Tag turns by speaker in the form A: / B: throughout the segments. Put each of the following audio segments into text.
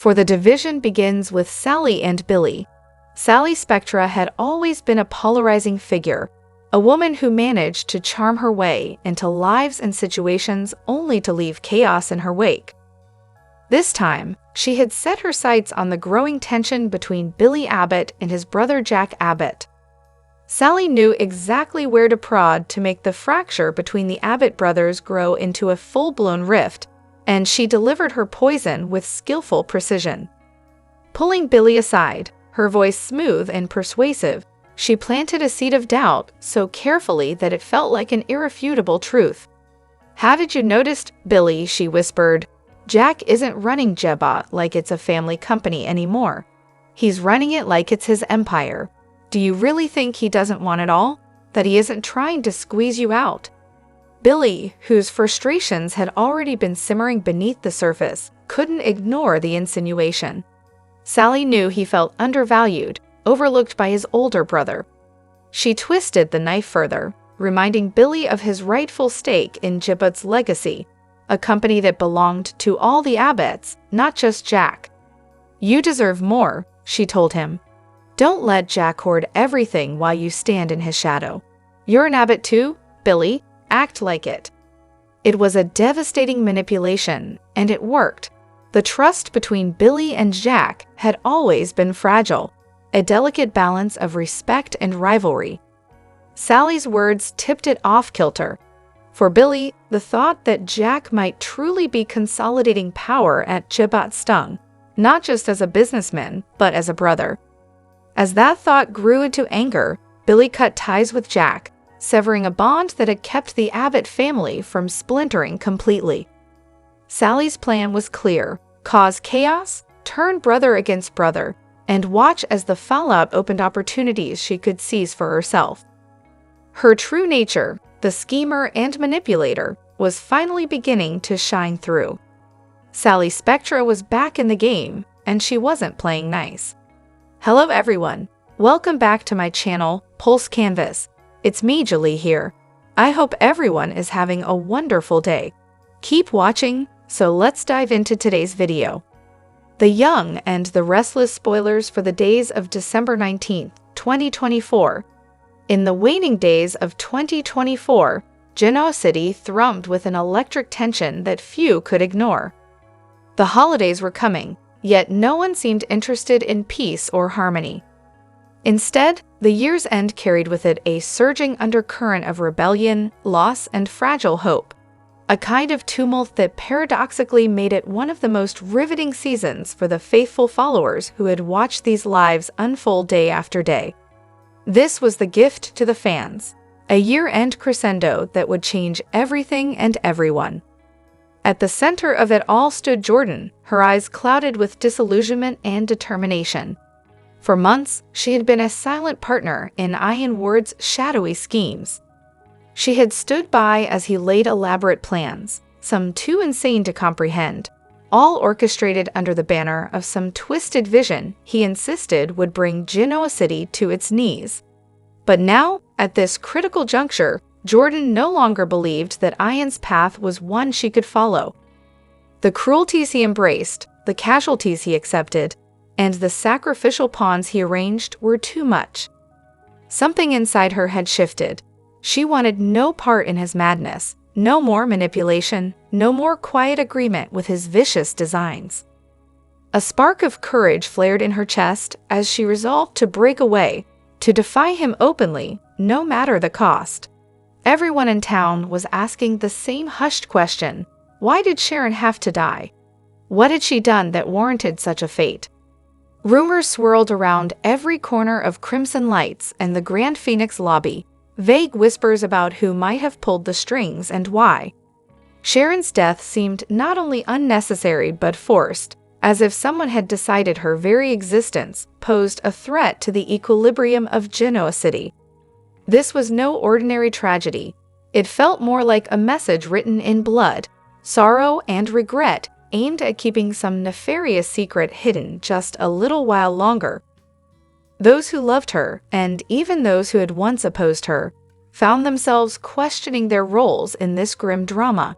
A: For the division begins with Sally and Billy. Sally Spectra had always been a polarizing figure, a woman who managed to charm her way into lives and situations only to leave chaos in her wake. This time, she had set her sights on the growing tension between Billy Abbott and his brother Jack Abbott. Sally knew exactly where to prod to make the fracture between the Abbott brothers grow into a full-blown rift, and she delivered her poison with skillful precision. Pulling Billy aside, her voice smooth and persuasive, she planted a seed of doubt so carefully that it felt like an irrefutable truth. "Haven't you noticed, Billy," she whispered, "Jack isn't running Jebot like it's a family company anymore. He's running it like it's his empire. Do you really think he doesn't want it all? That he isn't trying to squeeze you out?" Billy, whose frustrations had already been simmering beneath the surface, couldn't ignore the insinuation. Sally knew he felt undervalued, overlooked by his older brother. She twisted the knife further, reminding Billy of his rightful stake in Jebot's legacy, a company that belonged to all the Abbotts, not just Jack. "You deserve more," she told him. "Don't let Jack hoard everything while you stand in his shadow. You're an Abbott too, Billy. Act like it." It was a devastating manipulation, and it worked. The trust between Billy and Jack had always been fragile, a delicate balance of respect and rivalry. Sally's words tipped it off kilter. For Billy, the thought that Jack might truly be consolidating power at Jebot stung, not just as a businessman, but as a brother. As that thought grew into anger, Billy cut ties with Jack, severing a bond that had kept the Abbott family from splintering completely. Sally's plan was clear: cause chaos, turn brother against brother, and watch as the fallout opened opportunities she could seize for herself. Her true nature, the schemer and manipulator, was finally beginning to shine through. Sally Spectra was back in the game, and she wasn't playing nice. Hello everyone, welcome back to my channel, Pulse Canvas. It's me, Julie here. I hope everyone is having a wonderful day. Keep watching, so let's dive into today's video. The Young and the Restless spoilers for the days of December 19th, 2024. In the waning days of 2024, Genoa City thrummed with an electric tension that few could ignore. The holidays were coming, yet no one seemed interested in peace or harmony. Instead, the year's end carried with it a surging undercurrent of rebellion, loss, and fragile hope. A kind of tumult that paradoxically made it one of the most riveting seasons for the faithful followers who had watched these lives unfold day after day. This was the gift to the fans, a year-end crescendo that would change everything and everyone. At the center of it all stood Jordan, her eyes clouded with disillusionment and determination. For months, she had been a silent partner in Ian Ward's shadowy schemes. She had stood by as he laid elaborate plans, some too insane to comprehend, all orchestrated under the banner of some twisted vision he insisted would bring Genoa City to its knees. But now, at this critical juncture, Jordan no longer believed that Ian's path was one she could follow. The cruelties he embraced, the casualties he accepted, and the sacrificial pawns he arranged were too much. Something inside her had shifted. She wanted no part in his madness, no more manipulation, no more quiet agreement with his vicious designs. A spark of courage flared in her chest as she resolved to break away, to defy him openly, no matter the cost. Everyone in town was asking the same hushed question: why did Sharon have to die? What had she done that warranted such a fate? Rumors swirled around every corner of Crimson Lights and the Grand Phoenix lobby, vague whispers about who might have pulled the strings and why. Sharon's death seemed not only unnecessary but forced, as if someone had decided her very existence posed a threat to the equilibrium of Genoa City. This was no ordinary tragedy. It felt more like a message written in blood, sorrow and regret, aimed at keeping some nefarious secret hidden just a little while longer. Those who loved her, and even those who had once opposed her, found themselves questioning their roles in this grim drama.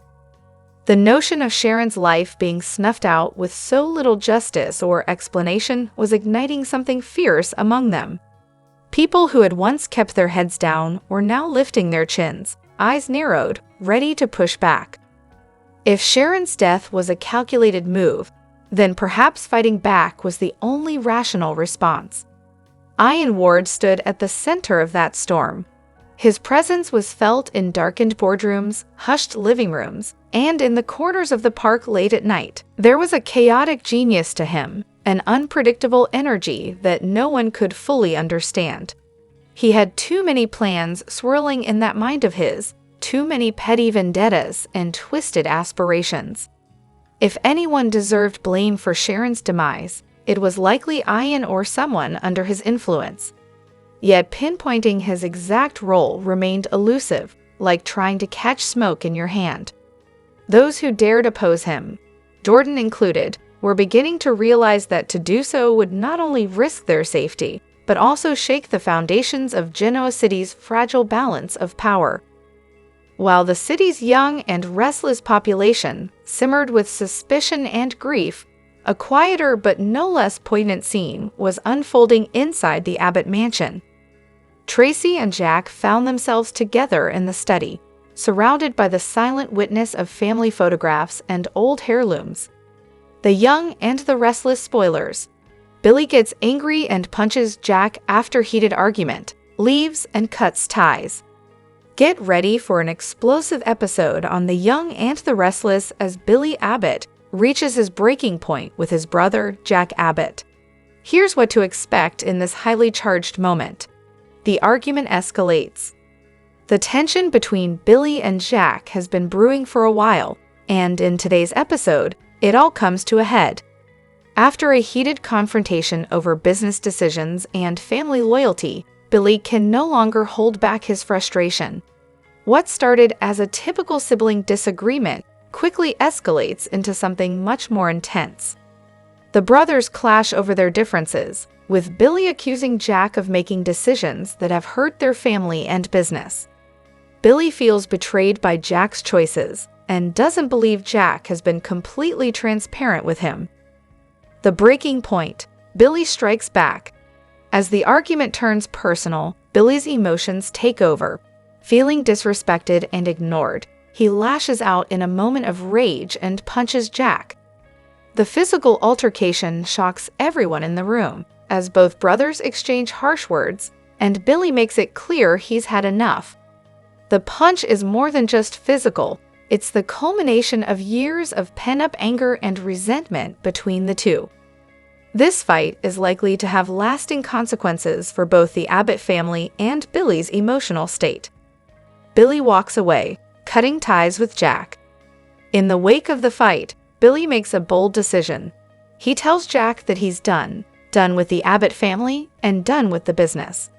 A: The notion of Sharon's life being snuffed out with so little justice or explanation was igniting something fierce among them. People who had once kept their heads down were now lifting their chins, eyes narrowed, ready to push back. If Sharon's death was a calculated move, then perhaps fighting back was the only rational response. Ian Ward stood at the center of that storm. His presence was felt in darkened boardrooms, hushed living rooms, and in the corners of the park late at night. There was a chaotic genius to him, an unpredictable energy that no one could fully understand. He had too many plans swirling in that mind of his, too many petty vendettas and twisted aspirations. If anyone deserved blame for Sharon's demise, it was likely Ian or someone under his influence. Yet pinpointing his exact role remained elusive, like trying to catch smoke in your hand. Those who dared oppose him, Jordan included, were beginning to realize that to do so would not only risk their safety, but also shake the foundations of Genoa City's fragile balance of power. While the city's young and restless population simmered with suspicion and grief, a quieter but no less poignant scene was unfolding inside the Abbott mansion. Tracy and Jack found themselves together in the study, surrounded by the silent witness of family photographs and old heirlooms. The young and the restless spoilers. Billy gets angry and punches Jack after heated argument, leaves and cuts ties. Get ready for an explosive episode on the young and the restless as Billy Abbott reaches his breaking point with his brother, Jack Abbott. Here's what to expect in this highly charged moment. The argument escalates. The tension between Billy and Jack has been brewing for a while, and in today's episode, it all comes to a head. After a heated confrontation over business decisions and family loyalty, Billy can no longer hold back his frustration. What started as a typical sibling disagreement quickly escalates into something much more intense. The brothers clash over their differences, with Billy accusing Jack of making decisions that have hurt their family and business. Billy feels betrayed by Jack's choices and doesn't believe Jack has been completely transparent with him. The breaking point, Billy strikes back. As the argument turns personal, Billy's emotions take over. Feeling disrespected and ignored, he lashes out in a moment of rage and punches Jack. The physical altercation shocks everyone in the room, as both brothers exchange harsh words, and Billy makes it clear he's had enough. The punch is more than just physical, it's the culmination of years of pent-up anger and resentment between the two. This fight is likely to have lasting consequences for both the Abbott family and Billy's emotional state. Billy walks away, cutting ties with Jack. In the wake of the fight, Billy makes a bold decision. He tells Jack that he's done with the Abbott family and done with the business.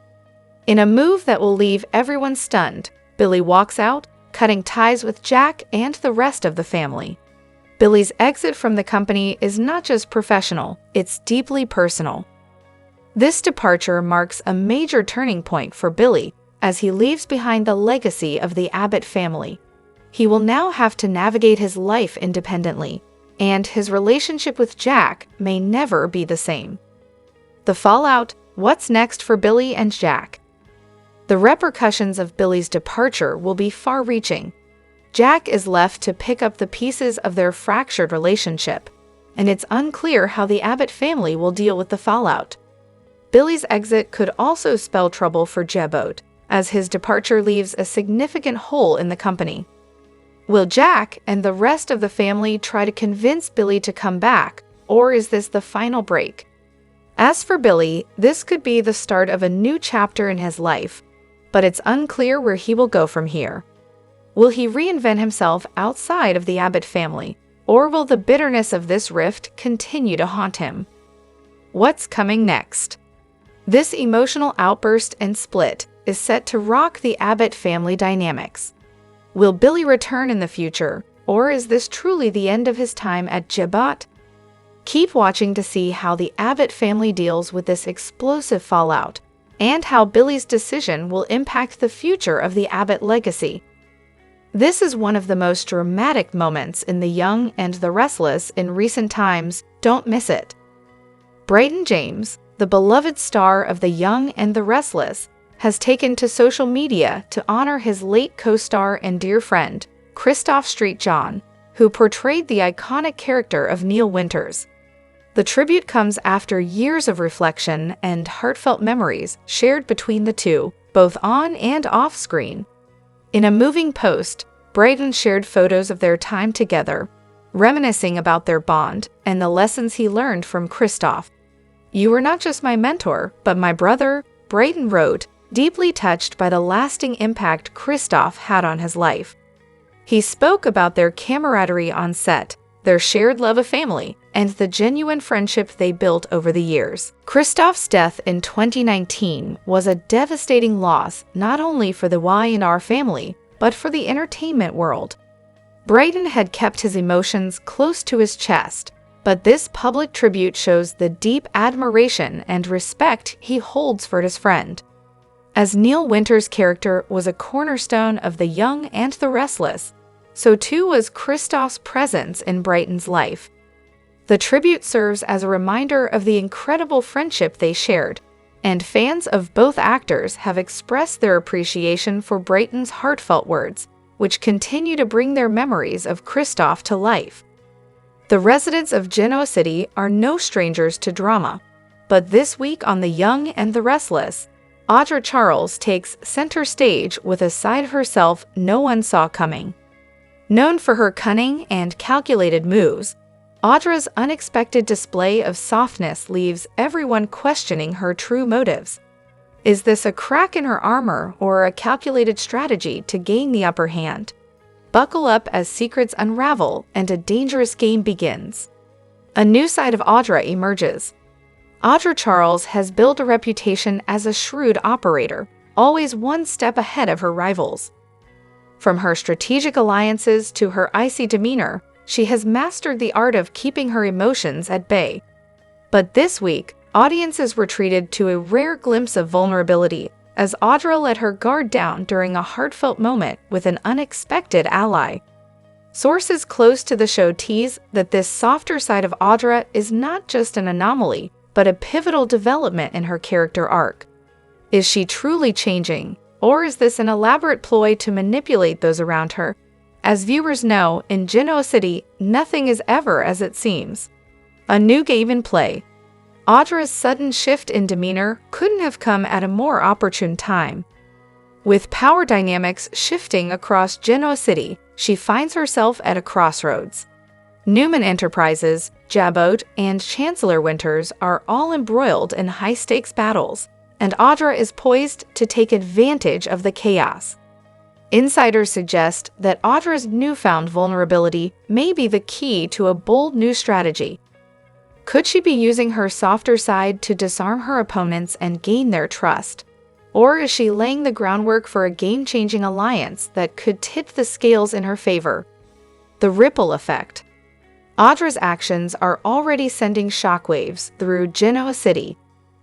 A: In a move that will leave everyone stunned, Billy walks out, cutting ties with Jack and the rest of the family. Billy's exit from the company is not just professional, it's deeply personal. This departure marks a major turning point for Billy as he leaves behind the legacy of the Abbott family. He will now have to navigate his life independently, and his relationship with Jack may never be the same. The fallout, what's next for Billy and Jack? The repercussions of Billy's departure will be far-reaching. Jack is left to pick up the pieces of their fractured relationship, and it's unclear how the Abbott family will deal with the fallout. Billy's exit could also spell trouble for Jebote, as his departure leaves a significant hole in the company. Will Jack and the rest of the family try to convince Billy to come back, or is this the final break? As for Billy, this could be the start of a new chapter in his life, but it's unclear where he will go from here. Will he reinvent himself outside of the Abbott family, or will the bitterness of this rift continue to haunt him? What's coming next? This emotional outburst and split is set to rock the Abbott family dynamics. Will Billy return in the future, or is this truly the end of his time at Jebote? Keep watching to see how the Abbott family deals with this explosive fallout, and how Billy's decision will impact the future of the Abbott legacy. This is one of the most dramatic moments in The Young and the Restless in recent times. Don't miss it. Bryton James, the beloved star of The Young and the Restless, has taken to social media to honor his late co-star and dear friend, Christoph Street John, who portrayed the iconic character of Neil Winters. The tribute comes after years of reflection and heartfelt memories shared between the two, both on and off screen. In a moving post, Bryton shared photos of their time together, reminiscing about their bond and the lessons he learned from Christoph. "You were not just my mentor, but my brother," Bryton wrote, deeply touched by the lasting impact Christoph had on his life. He spoke about their camaraderie on set, their shared love of family, and the genuine friendship they built over the years. Christoph's death in 2019 was a devastating loss not only for the Y&R family, but for the entertainment world. Bryton had kept his emotions close to his chest, but this public tribute shows the deep admiration and respect he holds for his friend. As Neil Winters' character was a cornerstone of The Young and the Restless, so too was Christoph's presence in Bryton's life. The tribute serves as a reminder of the incredible friendship they shared, and fans of both actors have expressed their appreciation for Bryton's heartfelt words, which continue to bring their memories of Christoph to life. The residents of Genoa City are no strangers to drama, but this week on The Young and the Restless, Audra Charles takes center stage with a side of herself no one saw coming. Known for her cunning and calculated moves, Audra's unexpected display of softness leaves everyone questioning her true motives. Is this a crack in her armor or a calculated strategy to gain the upper hand? Buckle up as secrets unravel and a dangerous game begins. A new side of Audra emerges. Audra Charles has built a reputation as a shrewd operator, always one step ahead of her rivals. From her strategic alliances to her icy demeanor, she has mastered the art of keeping her emotions at bay. But this week, audiences were treated to a rare glimpse of vulnerability as Audra let her guard down during a heartfelt moment with an unexpected ally. Sources close to the show tease that this softer side of Audra is not just an anomaly, but a pivotal development in her character arc. Is she truly changing, or is this an elaborate ploy to manipulate those around her? As viewers know, in Genoa City, nothing is ever as it seems. A new game in play. Audra's sudden shift in demeanor couldn't have come at a more opportune time. With power dynamics shifting across Genoa City, she finds herself at a crossroads. Newman Enterprises, Jabot, and Chancellor Winters are all embroiled in high-stakes battles, and Audra is poised to take advantage of the chaos. Insiders suggest that Audra's newfound vulnerability may be the key to a bold new strategy. Could she be using her softer side to disarm her opponents and gain their trust? Or is she laying the groundwork for a game-changing alliance that could tip the scales in her favor? The ripple effect. Audra's actions are already sending shockwaves through Genoa City.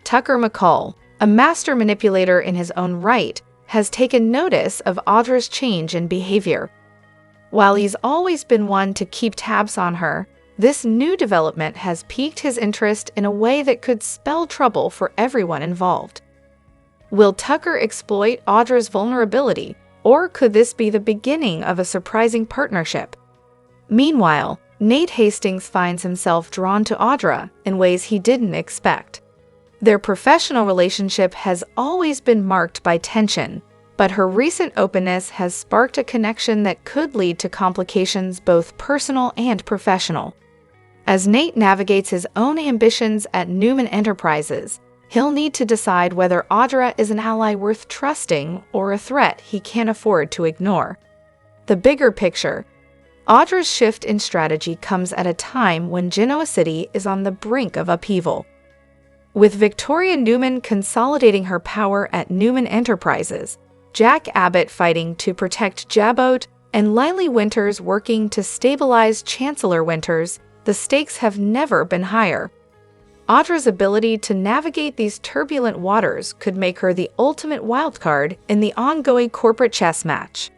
A: Tucker McCall, a master manipulator in his own right, has taken notice of Audra's change in behavior. While he's always been one to keep tabs on her, this new development has piqued his interest in a way that could spell trouble for everyone involved. Will Tucker exploit Audra's vulnerability, or could this be the beginning of a surprising partnership? Meanwhile, Nate Hastings finds himself drawn to Audra in ways he didn't expect. Their professional relationship has always been marked by tension, but her recent openness has sparked a connection that could lead to complications both personal and professional. As Nate navigates his own ambitions at Newman Enterprises, he'll need to decide whether Audra is an ally worth trusting or a threat he can't afford to ignore. The bigger picture. Audra's shift in strategy comes at a time when Genoa City is on the brink of upheaval. With Victoria Newman consolidating her power at Newman Enterprises, Jack Abbott fighting to protect Jabot, and Lily Winters working to stabilize Chancellor Winters, the stakes have never been higher. Audra's ability to navigate these turbulent waters could make her the ultimate wildcard in the ongoing corporate chess match.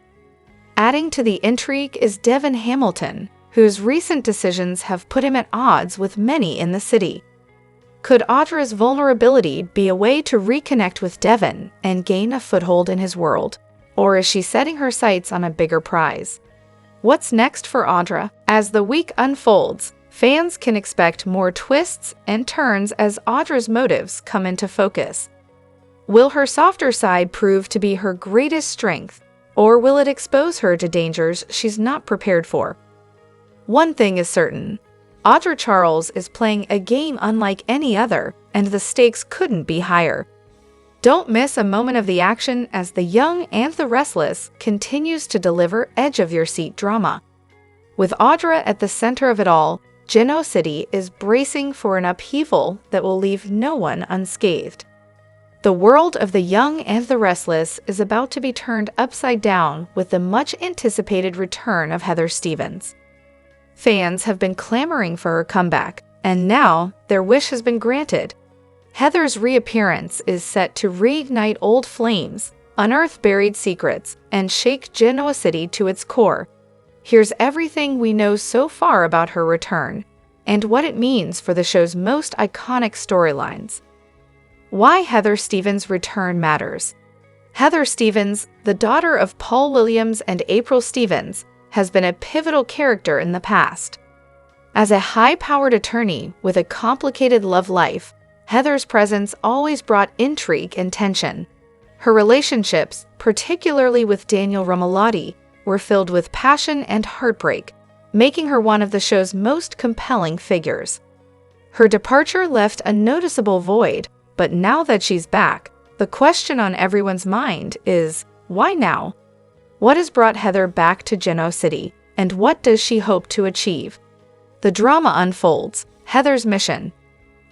A: Adding to the intrigue is Devin Hamilton, whose recent decisions have put him at odds with many in the city. Could Audra's vulnerability be a way to reconnect with Devin and gain a foothold in his world? Or is she setting her sights on a bigger prize? What's next for Audra? As the week unfolds, fans can expect more twists and turns as Audra's motives come into focus. Will her softer side prove to be her greatest strength, or will it expose her to dangers she's not prepared for? One thing is certain. Audra Charles is playing a game unlike any other, and the stakes couldn't be higher. Don't miss a moment of the action as The Young and the Restless continues to deliver edge-of-your-seat drama. With Audra at the center of it all, Genoa City is bracing for an upheaval that will leave no one unscathed. The world of The Young and the Restless is about to be turned upside down with the much-anticipated return of Heather Stevens. Fans have been clamoring for her comeback, and now their wish has been granted. Heather's reappearance is set to reignite old flames, unearth buried secrets, and shake Genoa City to its core. Here's everything we know so far about her return, and what it means for the show's most iconic storylines. Why Heather Stevens' return matters. Heather Stevens, the daughter of Paul Williams and April Stevens, has been a pivotal character in the past. As a high-powered attorney with a complicated love life, Heather's presence always brought intrigue and tension. Her relationships, particularly with Daniel Romalotti, were filled with passion and heartbreak, making her one of the show's most compelling figures. Her departure left a noticeable void, but now that she's back, the question on everyone's mind is, why now? What has brought Heather back to Genoa City, and what does she hope to achieve? The drama unfolds. Heather's mission.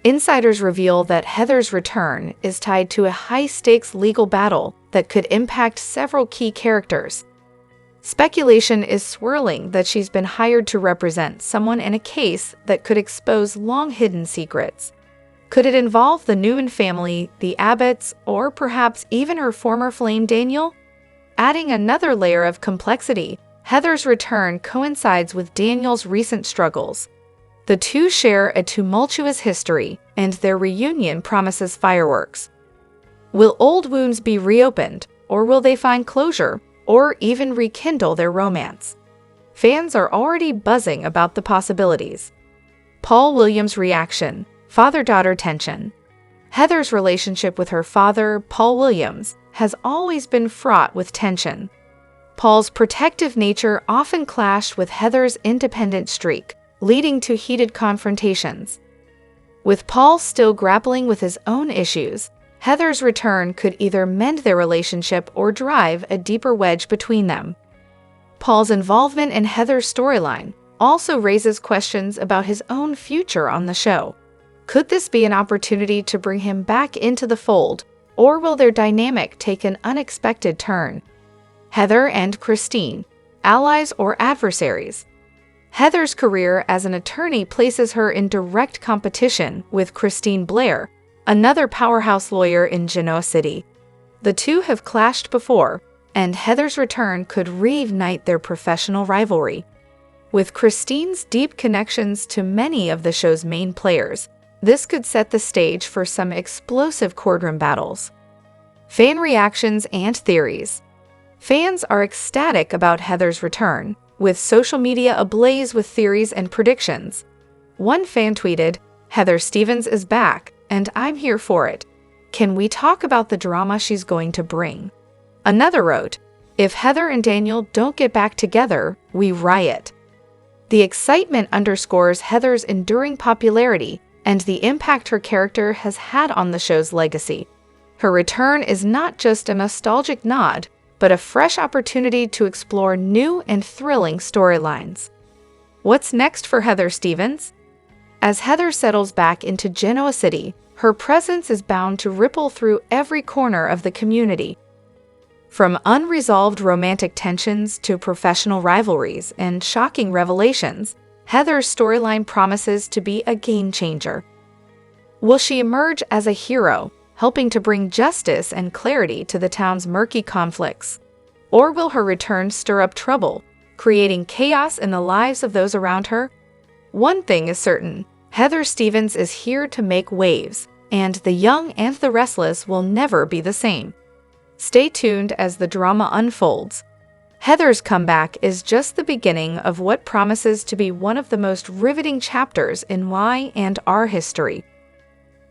A: Insiders reveal that Heather's return is tied to a high-stakes legal battle that could impact several key characters. Speculation is swirling that she's been hired to represent someone in a case that could expose long-hidden secrets. Could it involve the Newman family, the Abbotts, or perhaps even her former flame Daniel? Adding another layer of complexity, Heather's return coincides with Daniel's recent struggles. The two share a tumultuous history, and their reunion promises fireworks. Will old wounds be reopened, or will they find closure, or even rekindle their romance? Fans are already buzzing about the possibilities. Paul Williams' reaction, father-daughter tension. Heather's relationship with her father, Paul Williams, has always been fraught with tension. Paul's protective nature often clashed with Heather's independent streak, leading to heated confrontations. With Paul still grappling with his own issues, Heather's return could either mend their relationship or drive a deeper wedge between them. Paul's involvement in Heather's storyline also raises questions about his own future on the show. Could this be an opportunity to bring him back into the fold, or will their dynamic take an unexpected turn? Heather and Christine, allies or adversaries? Heather's career as an attorney places her in direct competition with Christine Blair, another powerhouse lawyer in Genoa City. The two have clashed before, and Heather's return could reignite their professional rivalry. With Christine's deep connections to many of the show's main players, this could set the stage for some explosive courtroom battles. Fan reactions and theories. Fans are ecstatic about Heather's return, with social media ablaze with theories and predictions. One fan tweeted, "Heather Stevens is back, and I'm here for it. Can we talk about the drama she's going to bring?" Another wrote, "If Heather and Daniel don't get back together, we riot." The excitement underscores Heather's enduring popularity and the impact her character has had on the show's legacy. Her return is not just a nostalgic nod, but a fresh opportunity to explore new and thrilling storylines. What's next for Heather Stevens? As Heather settles back into Genoa City, her presence is bound to ripple through every corner of the community. From unresolved romantic tensions to professional rivalries and shocking revelations, Heather's storyline promises to be a game-changer. Will she emerge as a hero, helping to bring justice and clarity to the town's murky conflicts? Or will her return stir up trouble, creating chaos in the lives of those around her? One thing is certain, Heather Stevens is here to make waves, and The Young and the Restless will never be the same. Stay tuned as the drama unfolds. Heather's comeback is just the beginning of what promises to be one of the most riveting chapters in Y&R history.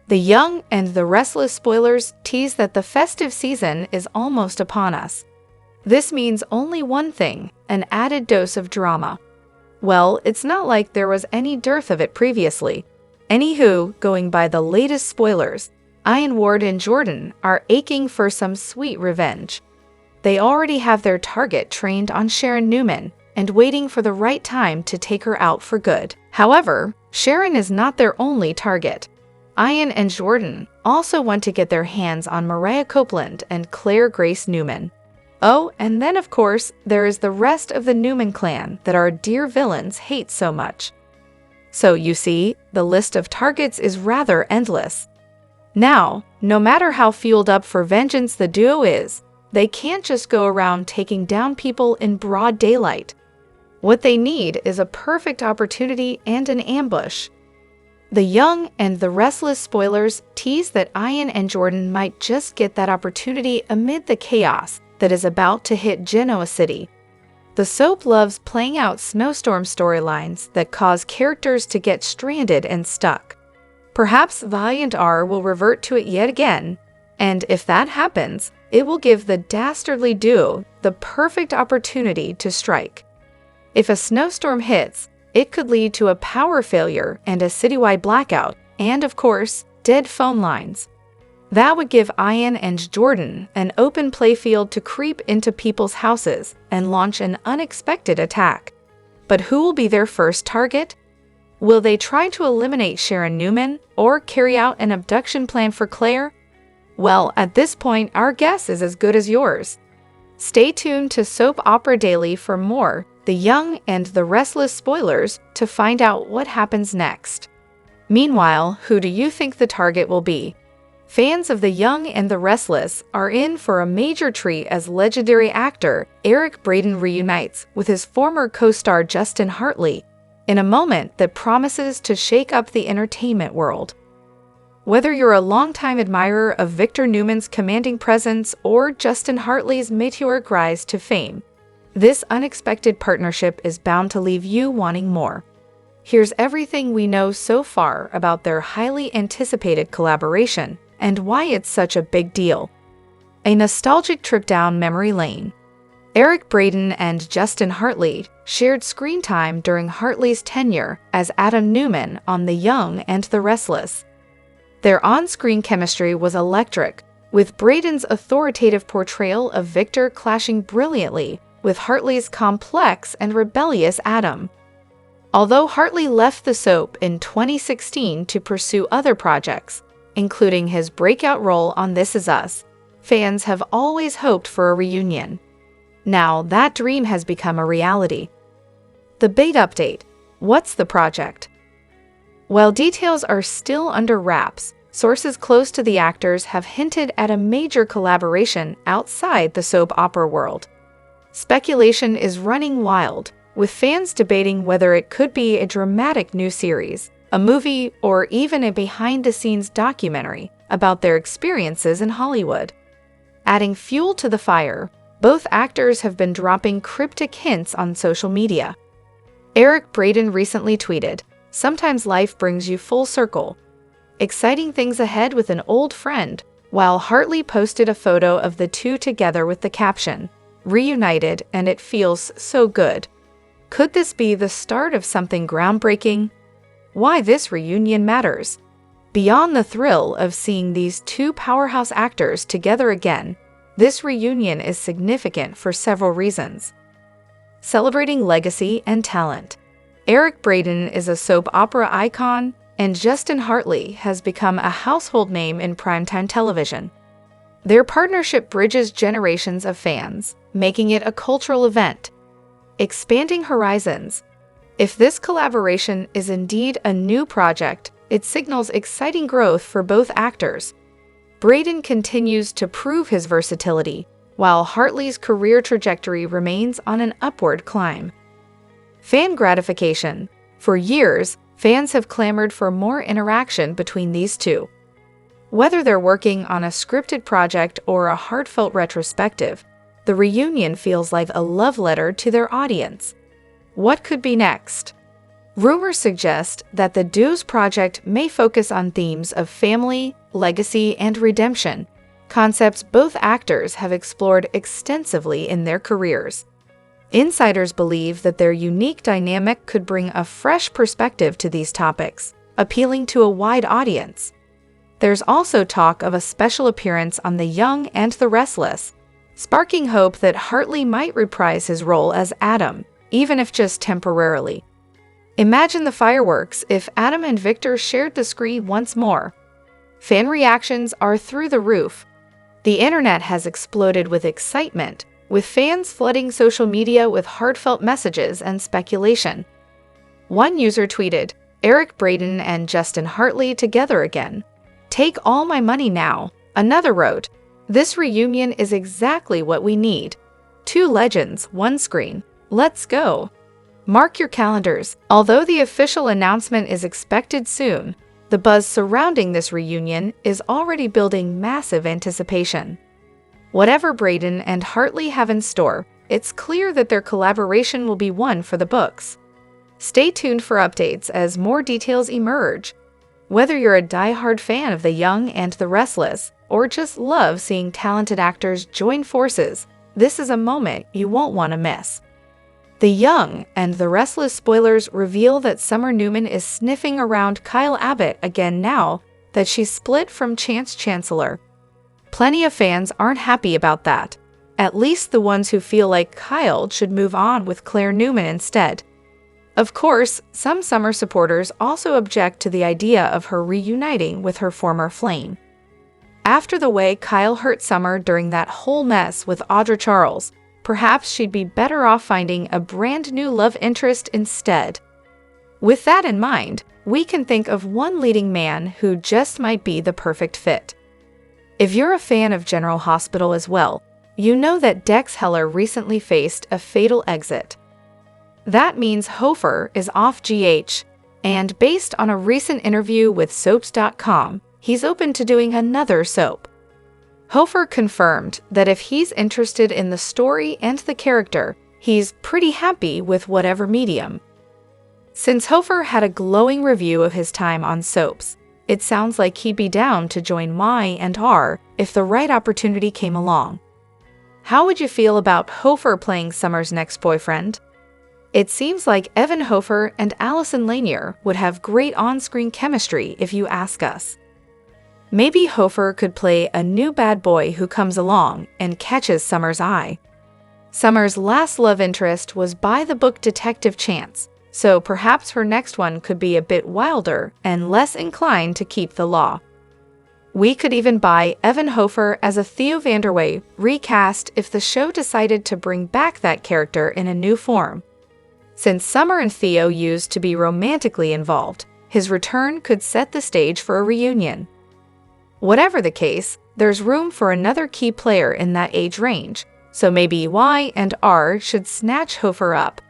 A: The Young and the Restless spoilers tease that the festive season is almost upon us. This means only one thing, an added dose of drama. Well, it's not like there was any dearth of it previously. Anywho, going by the latest spoilers, Ian Ward and Jordan are aching for some sweet revenge. They already have their target trained on Sharon Newman and waiting for the right time to take her out for good. However, Sharon is not their only target. Ian and Jordan also want to get their hands on Mariah Copeland and Claire Grace Newman. Oh, and then of course, there is the rest of the Newman clan that our dear villains hate so much. So you see, the list of targets is rather endless. Now, no matter how fueled up for vengeance the duo is, they can't just go around taking down people in broad daylight. What they need is a perfect opportunity and an ambush. The Young and the Restless spoilers tease that Ian and Jordan might just get that opportunity amid the chaos that is about to hit Genoa City. The soap loves playing out snowstorm storylines that cause characters to get stranded and stuck. Perhaps Y&R will revert to it yet again, and if that happens, it will give the dastardly duo the perfect opportunity to strike. If a snowstorm hits, it could lead to a power failure and a citywide blackout, and of course, dead phone lines. That would give Ian and Jordan an open playfield to creep into people's houses and launch an unexpected attack. But who will be their first target? Will they try to eliminate Sharon Newman or carry out an abduction plan for Claire? Well, at this point, our guess is as good as yours. Stay tuned to Soap Opera Daily for more The Young and the Restless spoilers to find out what happens next. Meanwhile, who do you think the target will be? Fans of The Young and the Restless are in for a major treat as legendary actor Eric Braeden reunites with his former co-star Justin Hartley in a moment that promises to shake up the entertainment world. Whether you're a longtime admirer of Victor Newman's commanding presence or Justin Hartley's meteoric rise to fame, this unexpected partnership is bound to leave you wanting more. Here's everything we know so far about their highly anticipated collaboration and why it's such a big deal. A nostalgic trip down memory lane. Eric Braeden and Justin Hartley shared screen time during Hartley's tenure as Adam Newman on The Young and the Restless. Their on-screen chemistry was electric, with Braden's authoritative portrayal of Victor clashing brilliantly with Hartley's complex and rebellious Adam. Although Hartley left the soap in 2016 to pursue other projects, including his breakout role on This Is Us, fans have always hoped for a reunion. Now that dream has become a reality. The bait update. What's the project? While details are still under wraps, sources close to the actors have hinted at a major collaboration outside the soap opera world. Speculation is running wild, with fans debating whether it could be a dramatic new series, a movie, or even a behind-the-scenes documentary about their experiences in Hollywood. Adding fuel to the fire, both actors have been dropping cryptic hints on social media. Eric Braeden recently tweeted, "Sometimes life brings you full circle. Exciting things ahead with an old friend," while Hartley posted a photo of the two together with the caption, "Reunited and it feels so good." Could this be the start of something groundbreaking? Why this reunion matters. Beyond the thrill of seeing these two powerhouse actors together again, this reunion is significant for several reasons. Celebrating legacy and talent. Eric Braeden is a soap opera icon, and Justin Hartley has become a household name in primetime television. Their partnership bridges generations of fans, making it a cultural event. Expanding horizons. If this collaboration is indeed a new project, it signals exciting growth for both actors. Braeden continues to prove his versatility, while Hartley's career trajectory remains on an upward climb. Fan gratification. For years, fans have clamored for more interaction between these two. Whether they're working on a scripted project or a heartfelt retrospective, the reunion feels like a love letter to their audience. What could be next? Rumors suggest that the duo's project may focus on themes of family, legacy, and redemption, concepts both actors have explored extensively in their careers. Insiders believe that their unique dynamic could bring a fresh perspective to these topics, appealing to a wide audience. There's also talk of a special appearance on The Young and the Restless, sparking hope that Hartley might reprise his role as Adam, even if just temporarily. Imagine the fireworks if Adam and Victor shared the screen once more. Fan reactions are through the roof. The internet has exploded with excitement, with fans flooding social media with heartfelt messages and speculation. One user tweeted, "Eric Braeden and Justin Hartley together again. Take all my money now." Another wrote, "This reunion is exactly what we need. Two legends, one screen. Let's go." Mark your calendars. Although the official announcement is expected soon, the buzz surrounding this reunion is already building massive anticipation. Whatever Braeden and Hartley have in store, it's clear that their collaboration will be one for the books. Stay tuned for updates as more details emerge. Whether you're a die-hard fan of The Young and the Restless, or just love seeing talented actors join forces, this is a moment you won't want to miss. The Young and the Restless spoilers reveal that Summer Newman is sniffing around Kyle Abbott again now that she's split from Chance Chancellor. Plenty of fans aren't happy about that, at least the ones who feel like Kyle should move on with Claire Newman instead. Of course, some Summer supporters also object to the idea of her reuniting with her former flame. After the way Kyle hurt Summer during that whole mess with Audra Charles, perhaps she'd be better off finding a brand new love interest instead. With that in mind, we can think of one leading man who just might be the perfect fit. If you're a fan of General Hospital as well, you know that Dex Heller recently faced a fatal exit. That means Hofer is off GH, and based on a recent interview with Soaps.com, he's open to doing another soap. Hofer confirmed that if he's interested in the story and the character, he's pretty happy with whatever medium. Since Hofer had a glowing review of his time on Soaps, it sounds like he'd be down to join Y and R if the right opportunity came along. How would you feel about Hofer playing Summer's next boyfriend? It seems like Evan Hofer and Allison Lanier would have great on-screen chemistry if you ask us. Maybe Hofer could play a new bad boy who comes along and catches Summer's eye. Summer's last love interest was by-the-book detective Chance, so perhaps her next one could be a bit wilder and less inclined to keep the law. We could even buy Evan Hofer as a Theo Vanderway recast if the show decided to bring back that character in a new form. Since Summer and Theo used to be romantically involved, his return could set the stage for a reunion. Whatever the case, there's room for another key player in that age range, so maybe Y and R should snatch Hofer up.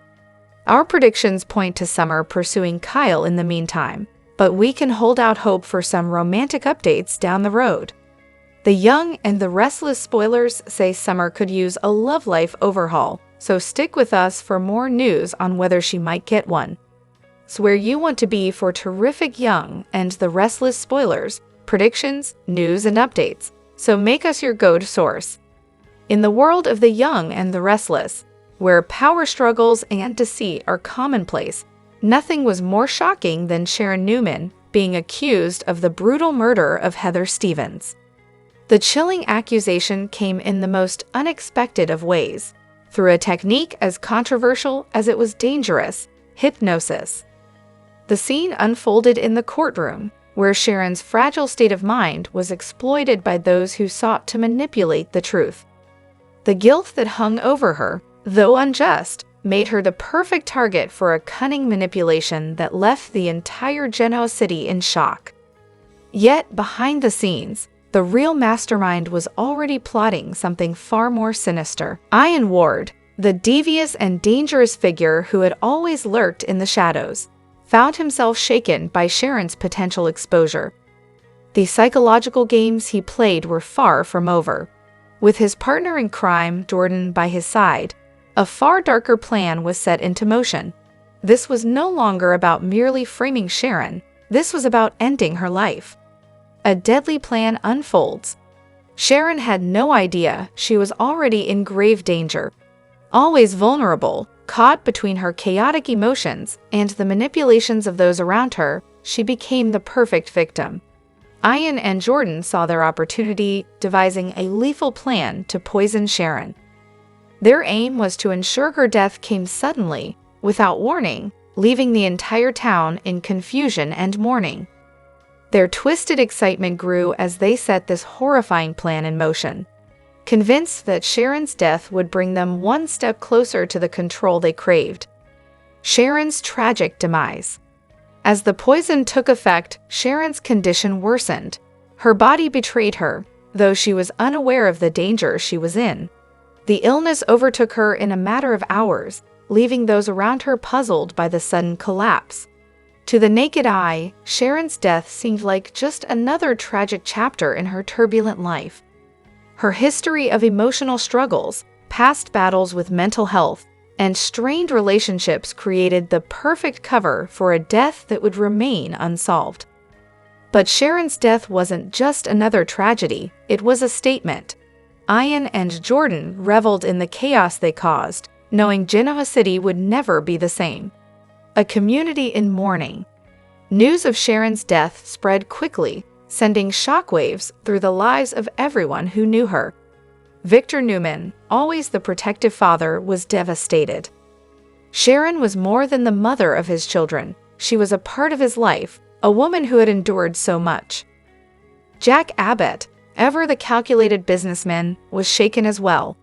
A: Our predictions point to Summer pursuing Kyle in the meantime, but we can hold out hope for some romantic updates down the road. The Young and the Restless spoilers say Summer could use a love life overhaul, so stick with us for more news on whether she might get one. It's where you want to be for terrific Young and the Restless spoilers, predictions, news, and updates, so make us your go-to source. In the world of The Young and the Restless, where power struggles and deceit are commonplace, nothing was more shocking than Sharon Newman being accused of the brutal murder of Heather Stevens. The chilling accusation came in the most unexpected of ways, through a technique as controversial as it was dangerous, hypnosis. The scene unfolded in the courtroom, where Sharon's fragile state of mind was exploited by those who sought to manipulate the truth. The guilt that hung over her, though unjust, made her the perfect target for a cunning manipulation that left the entire Genoa city in shock. Yet, behind the scenes, the real mastermind was already plotting something far more sinister. Ian Ward, the devious and dangerous figure who had always lurked in the shadows, found himself shaken by Sharon's potential exposure. The psychological games he played were far from over. With his partner in crime, Jordan, by his side, a far darker plan was set into motion. This was no longer about merely framing Sharon. This was about ending her life. A deadly plan unfolds. Sharon had no idea she was already in grave danger. Always vulnerable, caught between her chaotic emotions and the manipulations of those around her, she became the perfect victim. Ian and Jordan saw their opportunity, devising a lethal plan to poison Sharon. Their aim was to ensure her death came suddenly, without warning, leaving the entire town in confusion and mourning. Their twisted excitement grew as they set this horrifying plan in motion, convinced that Sharon's death would bring them one step closer to the control they craved. Sharon's tragic demise. As the poison took effect, Sharon's condition worsened. Her body betrayed her, though she was unaware of the danger she was in. The illness overtook her in a matter of hours, leaving those around her puzzled by the sudden collapse. To the naked eye, Sharon's death seemed like just another tragic chapter in her turbulent life. Her history of emotional struggles, past battles with mental health, and strained relationships created the perfect cover for a death that would remain unsolved. But Sharon's death wasn't just another tragedy, it was a statement. Ian and Jordan reveled in the chaos they caused, knowing Genoa City would never be the same. A community in mourning. News of Sharon's death spread quickly, sending shockwaves through the lives of everyone who knew her. Victor Newman, always the protective father, was devastated. Sharon was more than the mother of his children. She was a part of his life, a woman who had endured so much. Jack Abbott, ever the calculated businessman, was shaken as well.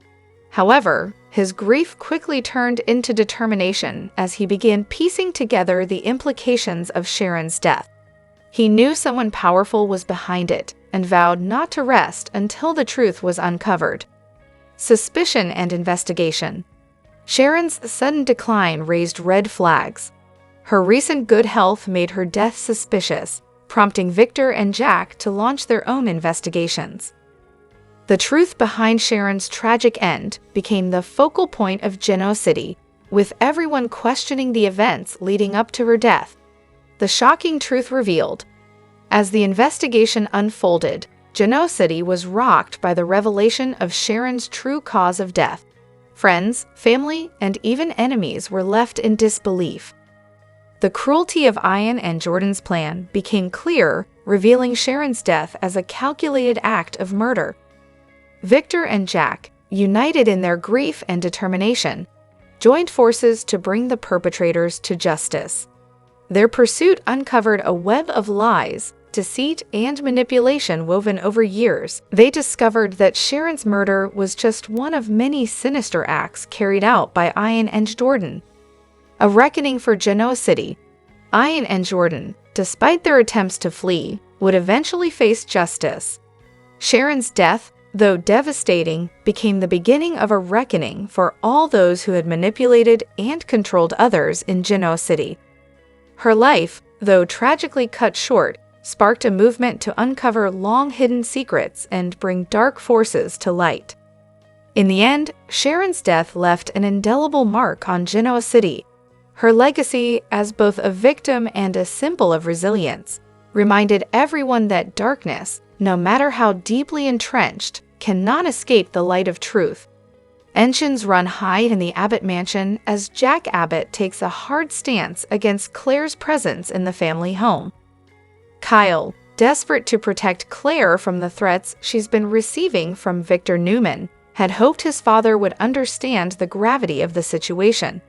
A: However, his grief quickly turned into determination as he began piecing together the implications of Sharon's death. He knew someone powerful was behind it and vowed not to rest until the truth was uncovered. Suspicion and investigation. Sharon's sudden decline raised red flags. Her recent good health made her death suspicious, prompting Victor and Jack to launch their own investigations. The truth behind Sharon's tragic end became the focal point of Genoa City, with everyone questioning the events leading up to her death. The shocking truth revealed. As the investigation unfolded, Genoa City was rocked by the revelation of Sharon's true cause of death. Friends, family, and even enemies were left in disbelief. The cruelty of Ian and Jordan's plan became clear, revealing Sharon's death as a calculated act of murder. Victor and Jack, united in their grief and determination, joined forces to bring the perpetrators to justice. Their pursuit uncovered a web of lies, deceit, and manipulation woven over years. They discovered that Sharon's murder was just one of many sinister acts carried out by Ian and Jordan. A reckoning for Genoa City. Ian and Jordan, despite their attempts to flee, would eventually face justice. Sharon's death, though devastating, became the beginning of a reckoning for all those who had manipulated and controlled others in Genoa City. Her life, though tragically cut short, sparked a movement to uncover long-hidden secrets and bring dark forces to light. In the end, Sharon's death left an indelible mark on Genoa City. Her legacy, as both a victim and a symbol of resilience, reminded everyone that darkness, no matter how deeply entrenched, cannot escape the light of truth. Tensions run high in the Abbott mansion as Jack Abbott takes a hard stance against Claire's presence in the family home. Kyle, desperate to protect Claire from the threats she's been receiving from Victor Newman, had hoped his father would understand the gravity of the situation.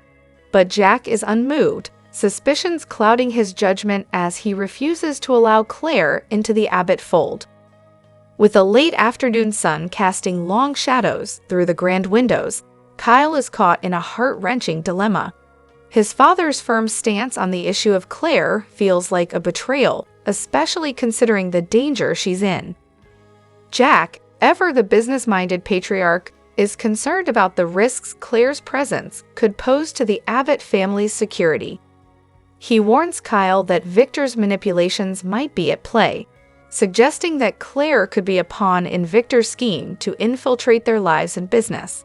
A: But Jack is unmoved, suspicions clouding his judgment as he refuses to allow Claire into the Abbott fold. With the late afternoon sun casting long shadows through the grand windows, Kyle is caught in a heart-wrenching dilemma. His father's firm stance on the issue of Claire feels like a betrayal, especially considering the danger she's in. Jack, ever the business-minded patriarch, is concerned about the risks Claire's presence could pose to the Abbott family's security. He warns Kyle that Victor's manipulations might be at play, suggesting that Claire could be a pawn in Victor's scheme to infiltrate their lives and business.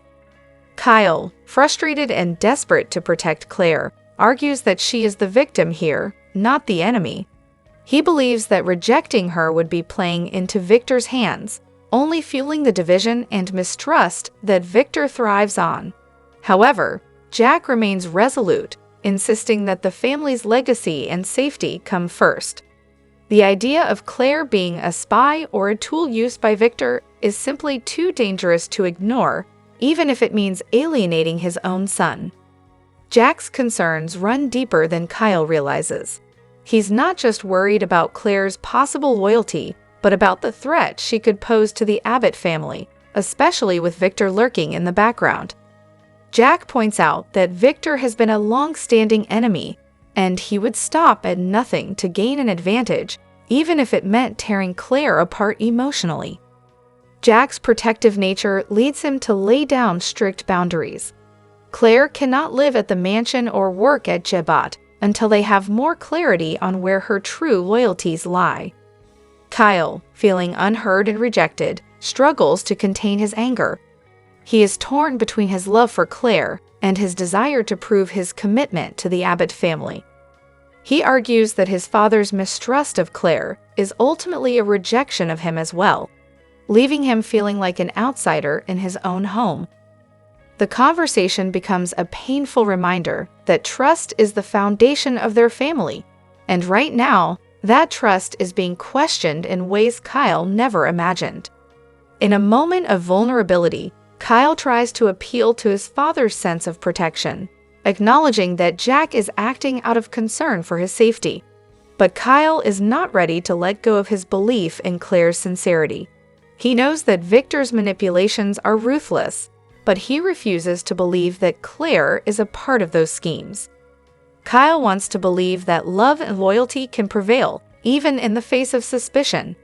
A: Kyle, frustrated and desperate to protect Claire, argues that she is the victim here, not the enemy. He believes that rejecting her would be playing into Victor's hands, only fueling the division and mistrust that Victor thrives on. However, Jack remains resolute, insisting that the family's legacy and safety come first. The idea of Claire being a spy or a tool used by Victor is simply too dangerous to ignore, even if it means alienating his own son. Jack's concerns run deeper than Kyle realizes. He's not just worried about Claire's possible loyalty, but about the threat she could pose to the Abbott family, especially with Victor lurking in the background. Jack points out that Victor has been a long-standing enemy, and he would stop at nothing to gain an advantage, even if it meant tearing Claire apart emotionally. Jack's protective nature leads him to lay down strict boundaries. Claire cannot live at the mansion or work at Jebat until they have more clarity on where her true loyalties lie. Kyle, feeling unheard and rejected, struggles to contain his anger. He is torn between his love for Claire and his desire to prove his commitment to the Abbott family. He argues that his father's mistrust of Claire is ultimately a rejection of him as well, leaving him feeling like an outsider in his own home. The conversation becomes a painful reminder that trust is the foundation of their family, and right now, that trust is being questioned in ways Kyle never imagined. In a moment of vulnerability, Kyle tries to appeal to his father's sense of protection, acknowledging that Jack is acting out of concern for his safety. But Kyle is not ready to let go of his belief in Claire's sincerity. He knows that Victor's manipulations are ruthless, but he refuses to believe that Claire is a part of those schemes. Kyle wants to believe that love and loyalty can prevail, even in the face of suspicion.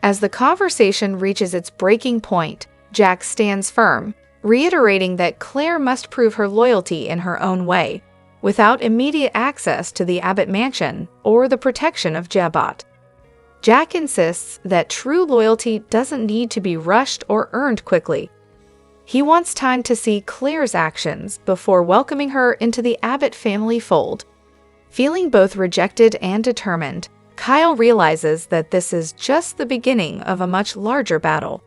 A: As the conversation reaches its breaking point, Jack stands firm, reiterating that Claire must prove her loyalty in her own way, without immediate access to the Abbott mansion or the protection of Jebat. Jack insists that true loyalty doesn't need to be rushed or earned quickly. He wants time to see Claire's actions before welcoming her into the Abbott family fold. Feeling both rejected and determined, Kyle realizes that this is just the beginning of a much larger battle.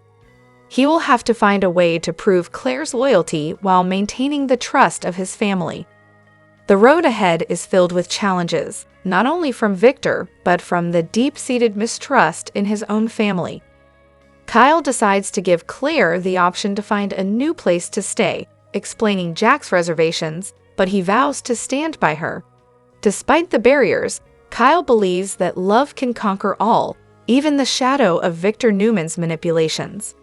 A: He will have to find a way to prove Claire's loyalty while maintaining the trust of his family. The road ahead is filled with challenges, not only from Victor, but from the deep-seated mistrust in his own family. Kyle decides to give Claire the option to find a new place to stay, explaining Jack's reservations, but he vows to stand by her. Despite the barriers, Kyle believes that love can conquer all, even the shadow of Victor Newman's manipulations.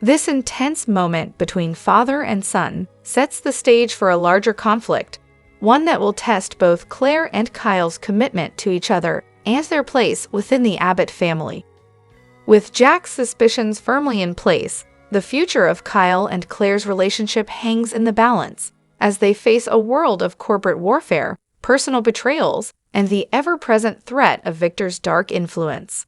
A: This intense moment between father and son sets the stage for a larger conflict, one that will test both Claire and Kyle's commitment to each other and their place within the Abbott family. With Jack's suspicions firmly in place, the future of Kyle and Claire's relationship hangs in the balance as they face a world of corporate warfare, personal betrayals, and the ever-present threat of Victor's dark influence.